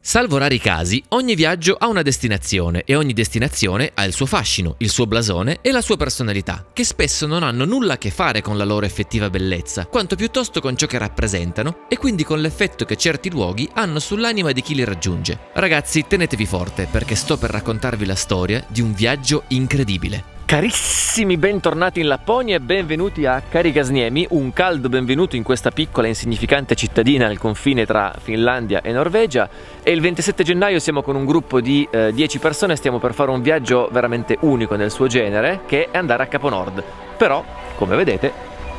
Salvo rari casi, ogni viaggio ha una destinazione e ogni destinazione ha il suo fascino, il suo blasone e la sua personalità, che spesso non hanno nulla a che fare con la loro effettiva bellezza, quanto piuttosto con ciò che rappresentano e quindi con l'effetto che certi luoghi hanno sull'anima di chi li raggiunge. Ragazzi, tenetevi forte perché sto per raccontarvi la storia di un viaggio incredibile. Carissimi, bentornati in Lapponia e benvenuti a Karigasniemi, un caldo benvenuto in questa piccola e insignificante cittadina al confine tra Finlandia e Norvegia. E il 27 gennaio siamo con un gruppo di 10 persone, stiamo per fare un viaggio veramente unico nel suo genere, che è andare a Capo Nord. Però, come vedete,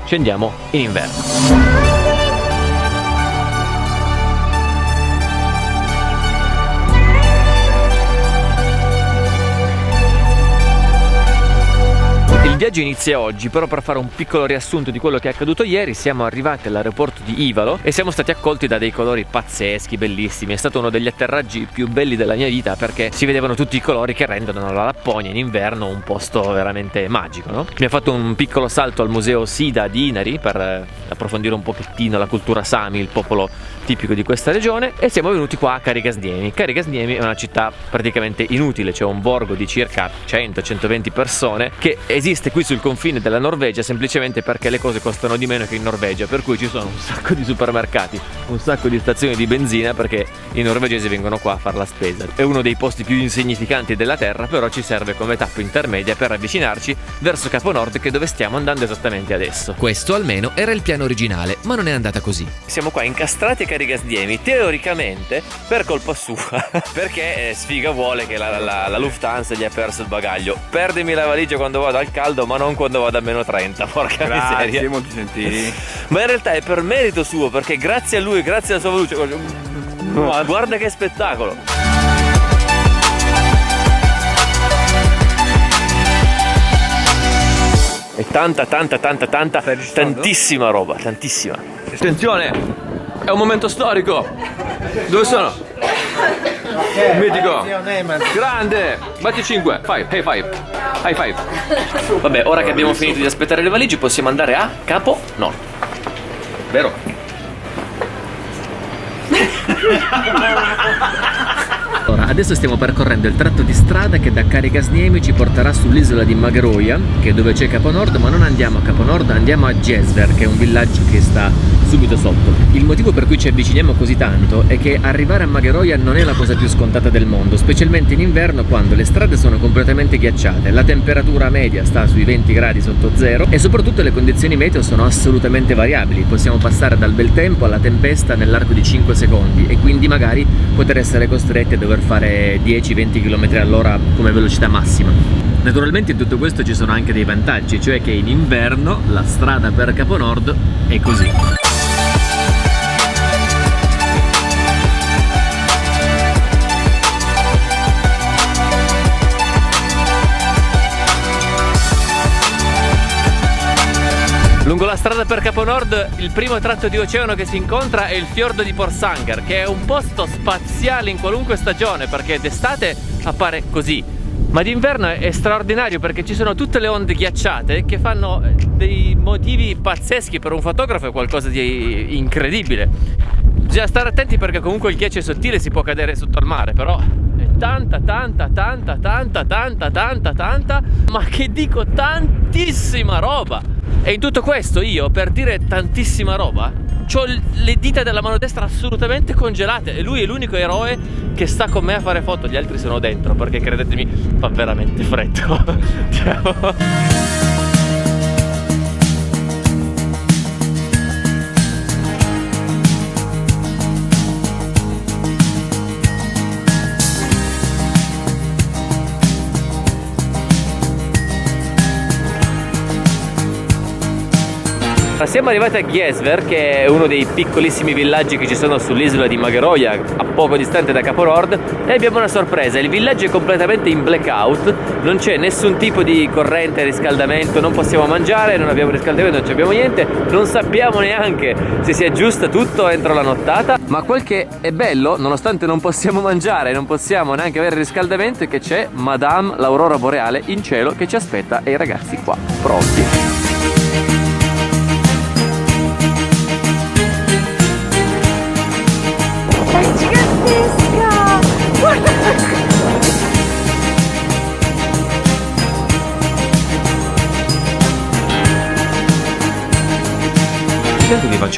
scendiamo in inverno. Il viaggio inizia oggi, però per fare un piccolo riassunto di quello che è accaduto ieri, siamo arrivati all'aeroporto di Ivalo e siamo stati accolti da dei colori pazzeschi, bellissimi. È stato uno degli atterraggi più belli della mia vita perché si vedevano tutti i colori che rendono la Lapponia in inverno un posto veramente magico, no? Abbiamo fatto un piccolo salto al museo Sida di Inari per approfondire un pochettino la cultura Sami, il popolo tipico di questa regione, e siamo venuti qua a Karigasniemi. Karigasniemi è una città praticamente inutile, c'è un borgo di circa 100-120 persone che esiste qui sul confine della Norvegia semplicemente perché le cose costano di meno che in Norvegia, per cui ci sono un sacco di supermercati, un sacco di stazioni di benzina perché i norvegesi vengono qua a fare la spesa. È uno dei posti più insignificanti della terra, però ci serve come tappa intermedia per avvicinarci verso Capo Nord, che è dove stiamo andando esattamente adesso. Questo almeno era il piano originale, ma non è andata così. Siamo qua incastrati a Karigasniemi, teoricamente per colpa sua, perché sfiga vuole che la Lufthansa gli ha perso il bagaglio. Perdimi la valigia quando vado al caldo, ma non quando vado a meno 30, porca miseria. Grazie, molti gentili. Ma in realtà è per merito suo, perché grazie a lui, grazie alla sua luce, guarda che spettacolo. È tantissima roba, tantissima. Attenzione, è un momento storico. Dove sono? Mitico, grande, batti 5, high five. Vabbè, ora che abbiamo finito di aspettare le valigie possiamo andare a Capo Nord, vero? Allora, adesso stiamo percorrendo il tratto di strada che da Karigasniemi ci porterà sull'isola di Magaroja, che è dove c'è Capo Nord, ma non andiamo a Capo Nord, andiamo a Gjesver, che è un villaggio che sta subito sotto. Il motivo per cui ci avviciniamo così tanto è che arrivare a Magaroja non è la cosa più scontata del mondo, specialmente in inverno quando le strade sono completamente ghiacciate, la temperatura media sta sui 20 gradi sotto zero e soprattutto le condizioni meteo sono assolutamente variabili. Possiamo passare dal bel tempo alla tempesta nell'arco di 5 secondi e quindi magari poter essere costretti a dover fare 10-20 km all'ora come velocità massima. Naturalmente in tutto questo ci sono anche dei vantaggi, cioè che in inverno la strada per Capo Nord è così. Lungo la strada per Capo Nord il primo tratto di oceano che si incontra è il fiordo di Porsanger, che è un posto spaziale in qualunque stagione perché d'estate appare così, ma d'inverno è straordinario perché ci sono tutte le onde ghiacciate che fanno dei motivi pazzeschi. Per un fotografo è qualcosa di incredibile. Bisogna stare attenti perché comunque il ghiaccio è sottile e si può cadere sotto al mare, però è tanta, ma che dico tantissima roba. E in tutto questo io, per dire tantissima roba, ho le dita della mano destra assolutamente congelate e lui è l'unico eroe che sta con me a fare foto, gli altri sono dentro perché credetemi fa veramente freddo. Siamo arrivati a Gjesver, che è uno dei piccolissimi villaggi che ci sono sull'isola di Magaroja, a poco distante da Capo Nord, e abbiamo una sorpresa. Il villaggio è completamente in blackout, non c'è nessun tipo di corrente, riscaldamento, non possiamo mangiare, non abbiamo riscaldamento, non abbiamo niente, non sappiamo neanche se si aggiusta tutto entro la nottata, ma quel che è bello, nonostante non possiamo mangiare, non possiamo neanche avere riscaldamento, è che c'è Madame l'Aurora Boreale in cielo che ci aspetta e i ragazzi qua pronti. Gigantesca!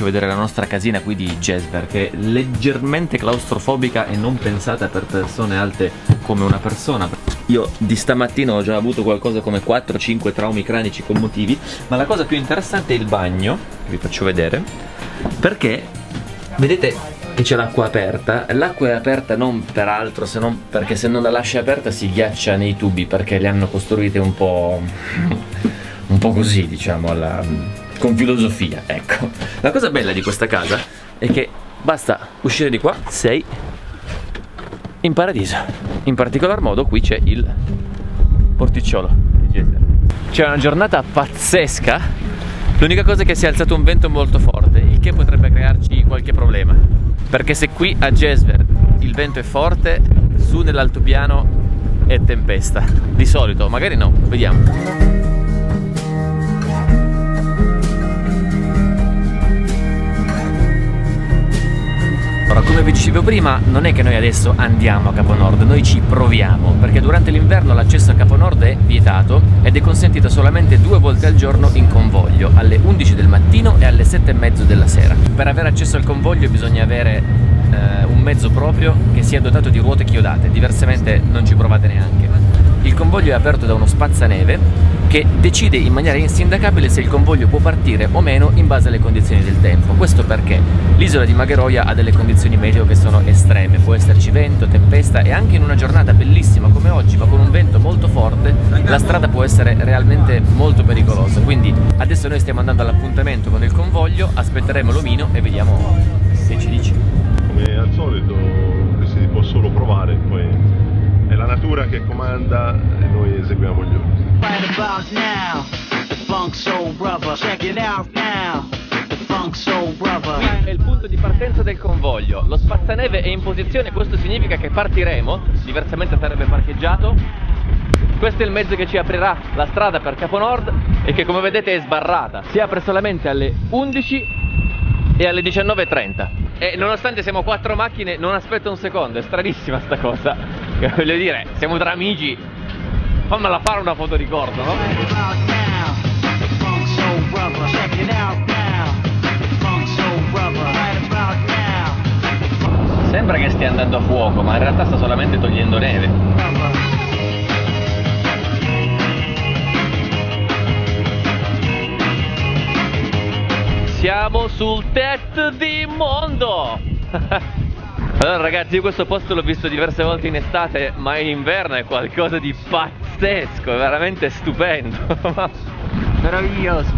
faccio vedere la nostra casina qui di Gesver, che è leggermente claustrofobica e non pensata per persone alte come una persona. Io di stamattina ho già avuto qualcosa come 4-5 traumi cranici commotivi, ma la cosa più interessante è il bagno, che vi faccio vedere, perché vedete che c'è l'acqua aperta. L'acqua è aperta non per altro, se non perché se non la lasci aperta si ghiaccia nei tubi, perché le hanno costruite un po' così, diciamo, con filosofia, ecco. La cosa bella di questa casa è che basta uscire di qua, sei in paradiso. In particolar modo qui c'è il porticciolo di Gesver. C'è una giornata pazzesca, l'unica cosa è che si è alzato un vento molto forte, il che potrebbe crearci qualche problema, perché se qui a Gesver il vento è forte, su nell'altopiano è tempesta. Di solito, magari no, vediamo. Ora, come vi dicevo prima, non è che noi adesso andiamo a Capo Nord, noi ci proviamo, perché durante l'inverno l'accesso a Capo Nord è vietato ed è consentito solamente 2 volte al giorno in convoglio, alle 11 del mattino e alle 7:30 della sera. Per avere accesso al convoglio bisogna avere un mezzo proprio che sia dotato di ruote chiodate, diversamente non ci provate neanche. Il convoglio è aperto da uno spazzaneve che decide in maniera insindacabile se il convoglio può partire o meno in base alle condizioni del tempo. Questo perché l'isola di Magheroia ha delle condizioni meteo che sono estreme, può esserci vento, tempesta e anche in una giornata bellissima come oggi, ma con un vento molto forte, la strada può essere realmente molto pericolosa. Quindi adesso noi stiamo andando all'appuntamento con il convoglio, aspetteremo l'omino e vediamo se ci dice. Come al solito si può solo provare, poi è la natura che comanda e noi eseguiamo gli ordini. È il punto di partenza del convoglio, lo spazzaneve è in posizione, questo significa che partiremo, diversamente sarebbe parcheggiato. Questo è il mezzo che ci aprirà la strada per Capo Nord e che, come vedete, è sbarrata. Si apre solamente alle 11 e alle 19:30. E nonostante siamo 4 macchine non aspetta un secondo, è stranissima sta cosa. Voglio dire, siamo tra amici, fammela fare una foto ricordo, no? Sembra che stia andando a fuoco, ma in realtà sta solamente togliendo neve. Siamo sul tetto di mondo! Allora ragazzi, io questo posto l'ho visto diverse volte in estate, ma in inverno è qualcosa di pazzesco, è veramente stupendo. Meraviglioso.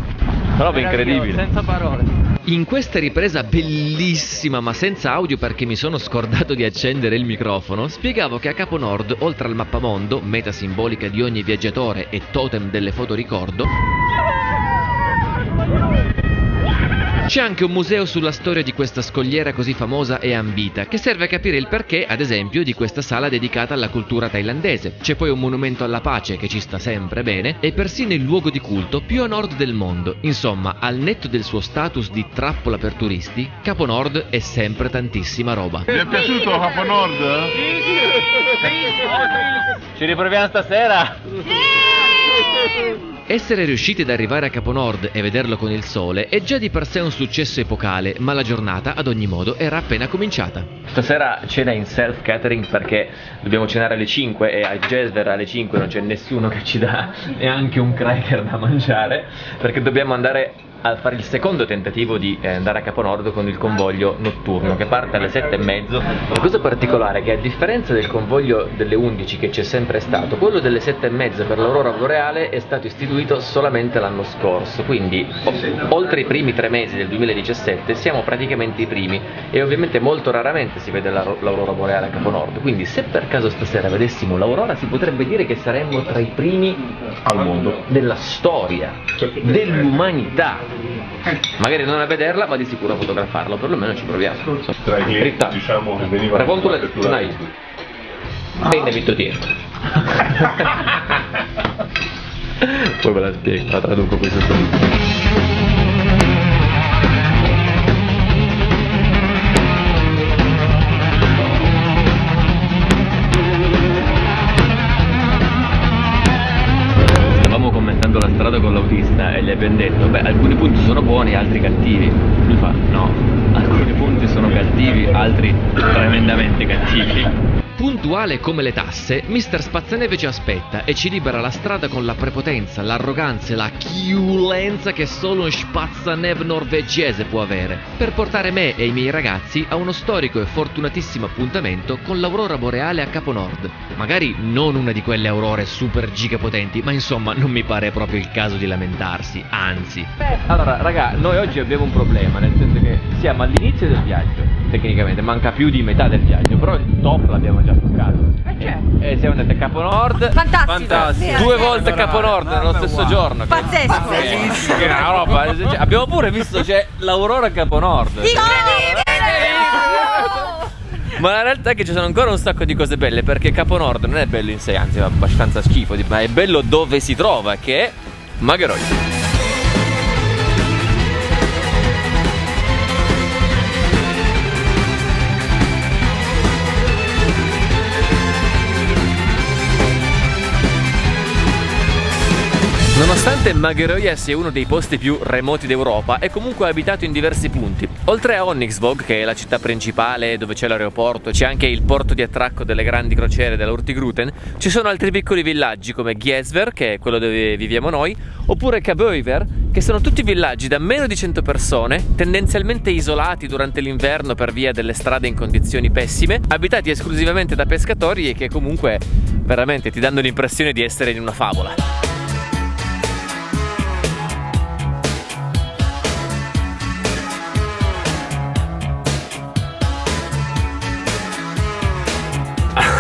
Roba incredibile. Senza parole. In questa ripresa bellissima ma senza audio perché mi sono scordato di accendere il microfono, spiegavo che a Capo Nord, oltre al mappamondo, meta simbolica di ogni viaggiatore e totem delle foto ricordo, c'è anche un museo sulla storia di questa scogliera così famosa e ambita, che serve a capire il perché, ad esempio, di questa sala dedicata alla cultura thailandese. C'è poi un monumento alla pace che ci sta sempre bene e persino il luogo di culto più a nord del mondo. Insomma, al netto del suo status di trappola per turisti, Capo Nord è sempre tantissima roba. Vi è piaciuto Capo Nord? Ci riproviamo stasera? Essere riusciti ad arrivare a Capo Nord e vederlo con il sole è già di per sé un successo epocale, ma la giornata ad ogni modo era appena cominciata. Stasera cena in self-catering perché dobbiamo cenare alle 5 e a Gesver alle 5 non c'è nessuno che ci dà neanche un cracker da mangiare, perché dobbiamo andare a fare il secondo tentativo di andare a Capo Nord con il convoglio notturno che parte alle 7:30. La cosa particolare è che, a differenza del convoglio delle 11 che c'è sempre stato, quello delle 7:30 per l'aurora boreale è stato istituito solamente l'anno scorso, quindi oltre i primi 3 mesi del 2017 siamo praticamente i primi e ovviamente molto raramente si vede l'aurora boreale a Capo Nord, quindi se per caso stasera vedessimo l'aurora si potrebbe dire che saremmo tra i primi Al mondo. della storia, dell'umanità. Magari non a vederla, ma di sicuro a fotografarla, o perlomeno ci proviamo. Tra i clienti, Dritta. diciamo, che venivano Raccontale catturati. tonight. Bene, Vitto Tiero. Poi ve la spiego, la traduco qui sotto. Stavamo commentando la strada con l'autista e belli, abbiamo detto. Beh, alcuni punti sono buoni, altri cattivi. Lui fa, no, alcuni punti sono cattivi, altri tremendamente cattivi. Puntuale come le tasse, Mr. Spazzaneve ci aspetta e ci libera la strada con la prepotenza, l'arroganza e la chiulenza che solo un Spazzaneve norvegese può avere, per portare me e i miei ragazzi a uno storico e fortunatissimo appuntamento con l'aurora boreale a Capo Nord. Magari non una di quelle aurore super gigapotenti, ma insomma non mi pare proprio il caso di lamentarsi, anzi. Allora, raga, noi oggi abbiamo un problema, nel senso che siamo all'inizio del viaggio, tecnicamente, manca più di metà del viaggio, però il top l'abbiamo già toccato. E siamo andati a Capo Nord. Fantastico. 2 volte a Capo Nord nello stesso giorno. Pazzesco. Che è una roba. Cioè, abbiamo pure visto c'è l'aurora a Capo Nord. Incredibile! Ma la realtà è che ci sono ancora un sacco di cose belle, perché Capo Nord non è bello in sé, anzi fa abbastanza schifo, ma è bello dove si trova, che è Magerøy. Nonostante Magerøy sia uno dei posti più remoti d'Europa, è comunque abitato in diversi punti. Oltre a Honningsvåg, che è la città principale dove c'è l'aeroporto, c'è anche il porto di attracco delle grandi crociere della Hurtigruten, ci sono altri piccoli villaggi come Gjesver, che è quello dove viviamo noi, oppure Kabøyver, che sono tutti villaggi da meno di 100 persone, tendenzialmente isolati durante l'inverno per via delle strade in condizioni pessime, abitati esclusivamente da pescatori e che comunque veramente ti danno l'impressione di essere in una favola.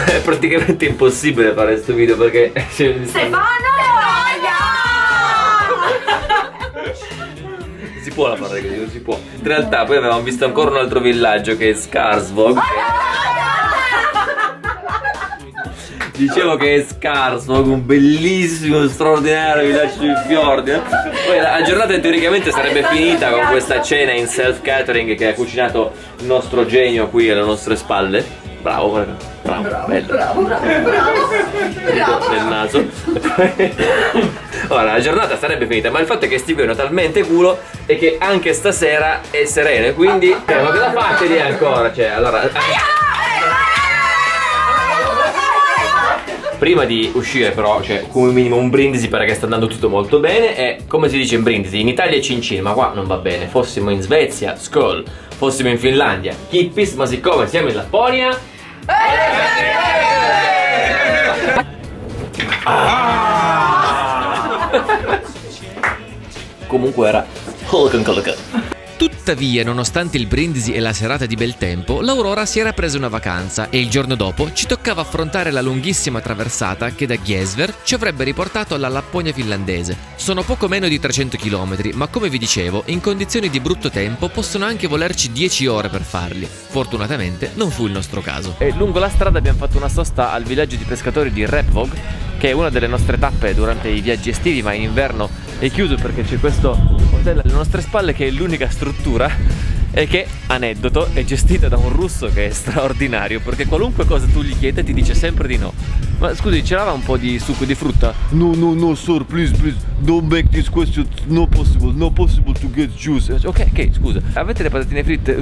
È praticamente impossibile fare questo video perché Stefano! si può la fare così, non si può. In realtà poi avevamo visto ancora un altro villaggio che è Skarsvåg. Dicevo che è Skarsvåg, un bellissimo, straordinario villaggio sui fiordi. Poi la giornata teoricamente sarebbe finita con questa cena in self-catering che ha cucinato il nostro genio qui alle nostre spalle. Bravo, guarda. Bravo, bello. Bravo. Nel naso. Ora, la giornata sarebbe finita, ma il fatto è che sti qui hanno talmente culo e che anche stasera è sereno, e quindi ma cosa fate lì ancora? Cioè, allora prima di uscire però, cioè, come minimo un brindisi perché sta andando tutto molto bene. E come si dice in brindisi? In Italia è cincin, ma qua non va bene. Fossimo in Svezia, skål. Fossimo in Finlandia, kippis, ma siccome siamo in Lapponia comunque era Tuttavia, nonostante il brindisi e la serata di bel tempo, l'Aurora si era presa una vacanza e il giorno dopo ci toccava affrontare la lunghissima traversata che da Gjesver ci avrebbe riportato alla Lapponia finlandese. Sono poco meno di 300 km, ma come vi dicevo, in condizioni di brutto tempo possono anche volerci 10 ore per farli. Fortunatamente non fu il nostro caso. E lungo la strada abbiamo fatto una sosta al villaggio di pescatori di Repvåg, che è una delle nostre tappe durante i viaggi estivi, ma in inverno è chiuso perché c'è questo hotel alle nostre spalle che è l'unica struttura e che, aneddoto, è gestita da un russo che è straordinario, perché qualunque cosa tu gli chiedi ti dice sempre di no. Ma scusi, c'era un po' di succo di frutta? No, sir, please, don't make this question. No possible to get juice. Ok, scusa. Avete le patatine fritte?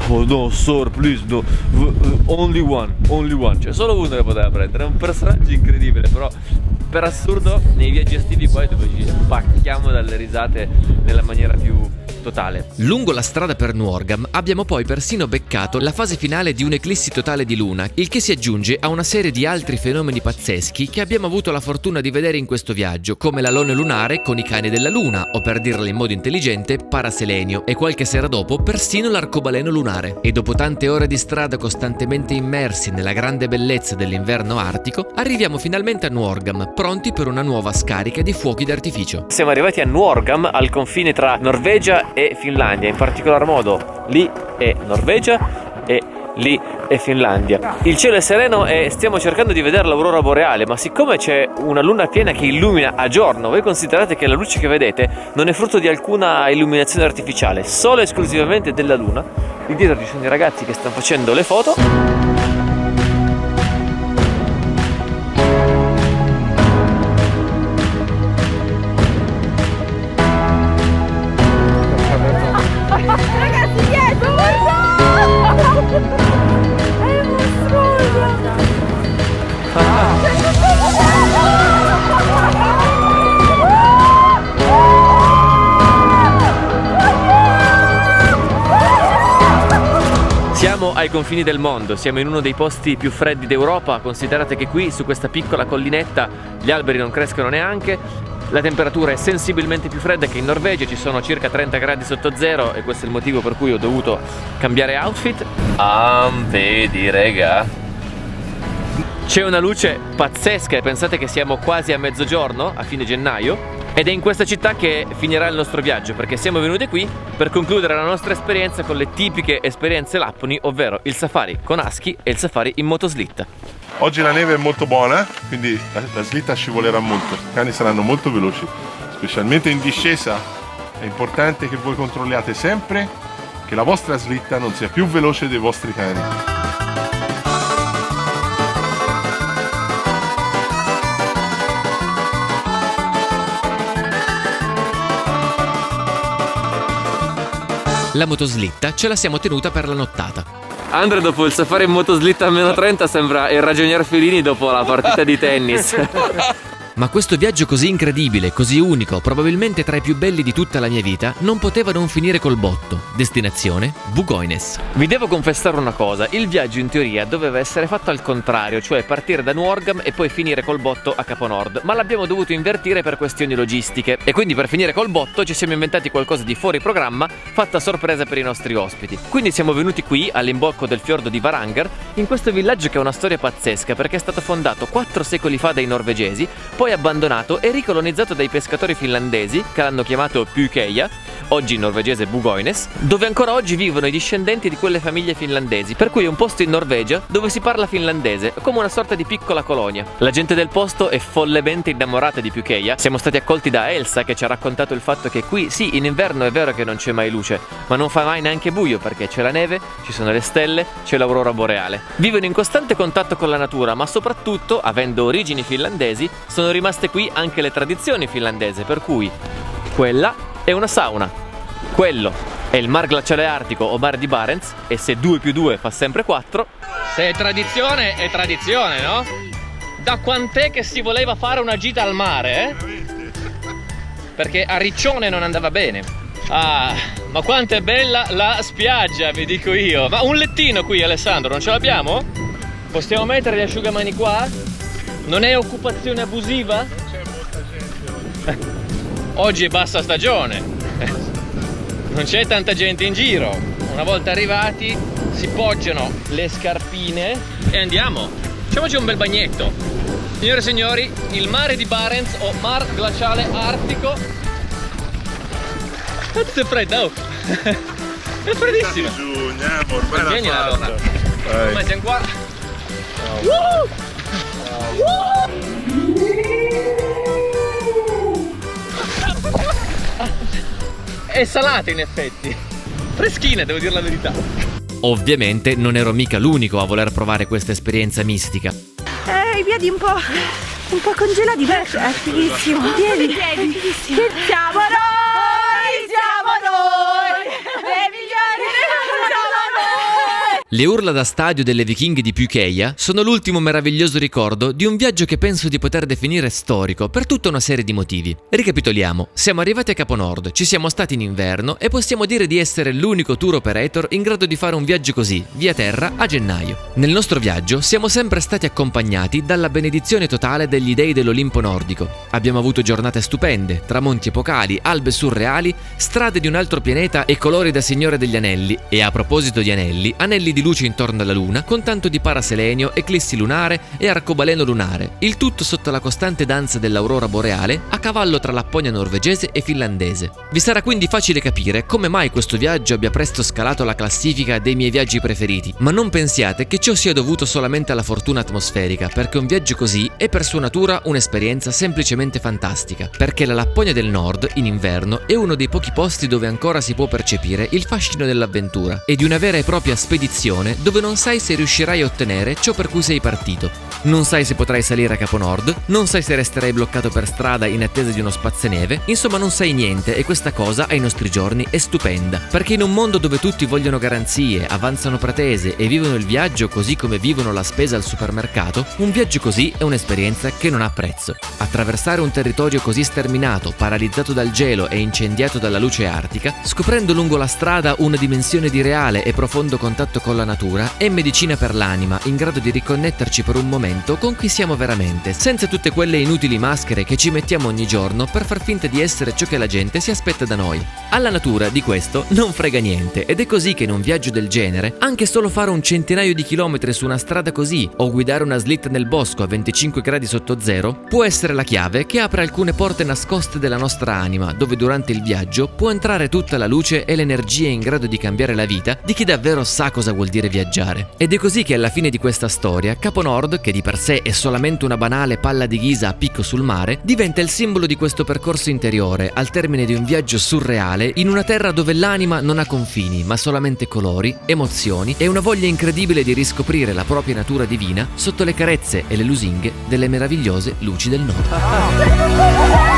Oh no, sir, please, no. Only one. Cioè, solo uno le poteva prendere. È un personaggio incredibile, però per assurdo nei viaggi estivi poi dove ci spacchiamo dalle risate nella maniera più totale. Lungo la strada per Nuorgam abbiamo poi persino beccato la fase finale di un'eclissi totale di luna, il che si aggiunge a una serie di altri fenomeni pazzeschi che abbiamo avuto la fortuna di vedere in questo viaggio, come l'alone lunare con i cani della luna, o per dirla in modo intelligente, Paraselenio, e qualche sera dopo persino l'arcobaleno lunare. E dopo tante ore di strada costantemente immersi nella grande bellezza dell'inverno artico, arriviamo finalmente a Nuorgam, pronti per una nuova scarica di fuochi d'artificio. Siamo arrivati a Nuorgam, al confine tra Norvegia e Finlandia, in particolar modo lì è Norvegia e lì è Finlandia. Il cielo è sereno e stiamo cercando di vedere l'aurora boreale, ma siccome c'è una luna piena che illumina a giorno, voi considerate che la luce che vedete non è frutto di alcuna illuminazione artificiale, solo e esclusivamente della luna. Lì dietro ci sono i ragazzi che stanno facendo le foto. Siamo ai confini del mondo, siamo in uno dei posti più freddi d'Europa. Considerate che qui, su questa piccola collinetta, gli alberi non crescono neanche, la temperatura è sensibilmente più fredda che in Norvegia, ci sono circa 30 gradi sotto zero e questo è il motivo per cui ho dovuto cambiare outfit. Vedi rega, c'è una luce pazzesca e pensate che siamo quasi a mezzogiorno, a fine gennaio. Ed è in questa città che finirà il nostro viaggio, perché siamo venuti qui per concludere la nostra esperienza con le tipiche esperienze lapponi, ovvero il safari con Husky e il safari in motoslitta. Oggi la neve è molto buona, quindi la slitta scivolerà molto. I cani saranno molto veloci, specialmente in discesa. È importante che voi controlliate sempre che la vostra slitta non sia più veloce dei vostri cani. La motoslitta ce la siamo tenuta per la nottata. Andre dopo il safari in motoslitta a meno 30 sembra il ragionier Felini dopo la partita di tennis. Ma questo viaggio così incredibile, così unico, probabilmente tra i più belli di tutta la mia vita, non poteva non finire col botto. Destinazione Bugoines. Vi devo confessare una cosa, il viaggio in teoria doveva essere fatto al contrario, cioè partire da Nuorgam e poi finire col botto a Capo Nord, ma l'abbiamo dovuto invertire per questioni logistiche e quindi per finire col botto ci siamo inventati qualcosa di fuori programma, fatta a sorpresa per i nostri ospiti. Quindi siamo venuti qui all'imbocco del fiordo di Varanger, in questo villaggio che ha una storia pazzesca perché è stato fondato 4 secoli fa dai norvegesi, poi abbandonato e ricolonizzato dai pescatori finlandesi che l'hanno chiamato Pukeiya, oggi in norvegese Bugoines, dove ancora oggi vivono i discendenti di quelle famiglie finlandesi, per cui è un posto in Norvegia dove si parla finlandese, come una sorta di piccola colonia. La gente del posto è follemente innamorata di Pukeiya. Siamo stati accolti da Elsa che ci ha raccontato il fatto che qui sì, in inverno è vero che non c'è mai luce, ma non fa mai neanche buio perché c'è la neve, ci sono le stelle, c'è l'aurora boreale. Vivono in costante contatto con la natura, ma soprattutto, avendo origini finlandesi, sono rimaste qui anche le tradizioni finlandesi, per cui quella è una sauna, quello è il mar glaciale artico o mar di Barents, e se 2 più 2 fa sempre 4. Se è tradizione, no? Da quant'è che si voleva fare una gita al mare, Perché a Riccione non andava bene. Ah, ma quanto è bella la spiaggia, vi dico io. Ma un lettino qui, Alessandro, non ce l'abbiamo? Possiamo mettere gli asciugamani qua? Non è occupazione abusiva? C'è molta gente oggi. Oggi è bassa stagione, non c'è tanta gente in giro. Una volta arrivati si poggiano le scarpine e andiamo. Facciamoci un bel bagnetto. Signore e signori, il mare di Barents o mar glaciale artico. Cazzo è fredda, oh! È freddissima. Giù, andiamo, ormai Vieni la donna. Ormai siamo qua. È salata in effetti, freschina, devo dire la verità. Ovviamente non ero mica l'unico a voler provare questa esperienza mistica. I piedi un po' congelati, è fighissimo. I piedi. Che siamo noi, le migliori, siamo noi. Le urla da stadio delle vichinghe di Pukeiya sono l'ultimo meraviglioso ricordo di un viaggio che penso di poter definire storico per tutta una serie di motivi. Ricapitoliamo, siamo arrivati a Capo Nord, ci siamo stati in inverno e possiamo dire di essere l'unico tour operator in grado di fare un viaggio così, via terra, a gennaio. Nel nostro viaggio siamo sempre stati accompagnati dalla benedizione totale degli dei dell'Olimpo nordico. Abbiamo avuto giornate stupende, tramonti epocali, albe surreali, strade di un altro pianeta e colori da Signore degli Anelli. E a proposito di anelli, anelli di luce intorno alla luna, con tanto di paraselenio, eclissi lunare e arcobaleno lunare, il tutto sotto la costante danza dell'aurora boreale a cavallo tra Lapponia norvegese e finlandese. Vi sarà quindi facile capire come mai questo viaggio abbia presto scalato la classifica dei miei viaggi preferiti, ma non pensiate che ciò sia dovuto solamente alla fortuna atmosferica, perché un viaggio così è per sua natura un'esperienza semplicemente fantastica, perché la Lapponia del Nord in inverno è uno dei pochi posti dove ancora si può percepire il fascino dell'avventura e di una vera e propria spedizione dove non sai se riuscirai a ottenere ciò per cui sei partito. Non sai se potrai salire a Capo Nord, non sai se resterai bloccato per strada in attesa di uno spazzeneve, insomma non sai niente, e questa cosa ai nostri giorni è stupenda, perché in un mondo dove tutti vogliono garanzie, avanzano pretese e vivono il viaggio così come vivono la spesa al supermercato, un viaggio così è un'esperienza che non ha prezzo. Attraversare un territorio così sterminato, paralizzato dal gelo e incendiato dalla luce artica, scoprendo lungo la strada una dimensione di reale e profondo contatto con la natura è medicina per l'anima, in grado di riconnetterci per un momento con chi siamo veramente, senza tutte quelle inutili maschere che ci mettiamo ogni giorno per far finta di essere ciò che la gente si aspetta da noi. Alla natura di questo non frega niente, ed è così che in un viaggio del genere, anche solo fare un centinaio di chilometri su una strada così o guidare una slitta nel bosco a 25 gradi sotto zero può essere la chiave che apre alcune porte nascoste della nostra anima, dove durante il viaggio può entrare tutta la luce e l'energia in grado di cambiare la vita di chi davvero sa cosa vuol dire viaggiare. Ed è così che alla fine di questa storia Capo Nord, che di per sé è solamente una banale palla di ghisa a picco sul mare, diventa il simbolo di questo percorso interiore al termine di un viaggio surreale in una terra dove l'anima non ha confini, ma solamente colori, emozioni e una voglia incredibile di riscoprire la propria natura divina sotto le carezze e le lusinghe delle meravigliose luci del nord.